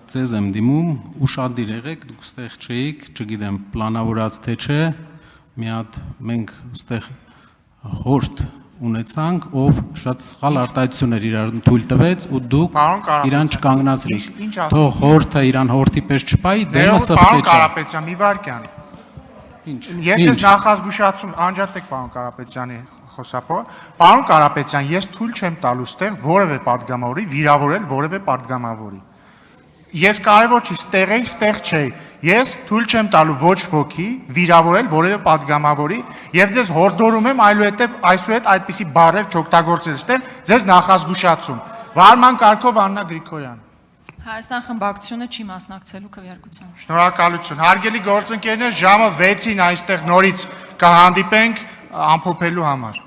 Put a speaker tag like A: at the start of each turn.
A: Ձեզ եմ դիմում, ուշադիր եղեք, դուք ստեղ չէիք, չգիտեմ, պլանավորած թե չէ, մի հատ մենք ստեղ հորդ ունեցանք, ով շատ սխալ արտահայտություններ իրան թույլ տվեց ու դուք իրան չկանգնացրիք։ Թող հորթը իրան հորթի պես չպայի, դեմը սխտե չէ։
B: Պարոն Կարապետյան, մի վարքյան։ Ես ես նախազգուշացում անջատեք պարոն Կարապետյանի խոսափողը։ Պարոն Կարապետյան, ես թույլ չեմ տալու ստեղ որևէ падգամավորի վիրավորել որևէ падգամավորի։ Ես կարևոր չի ստեղ էի, ստեղ չէի։ Ես թույլ չեմ տալու ոչ ոքի վիրավորել որևէ падգամավորի եւ ձեզ հորդորում եմ այսուհետ այդպիսի բառեր չօգտագործել ստեղ, ձեզ նախազգուշացում։ Վարման կարգով Աննա Գրիգորյան։
C: Հայաստան խմբակցությունը չի մասնակցելու քվեարկության։
B: Շնորհակալություն։ Հարգելի գործընկերներ, ժամը 6-ին այստեղ նորից կհանդիպենք ամփոփելու համար։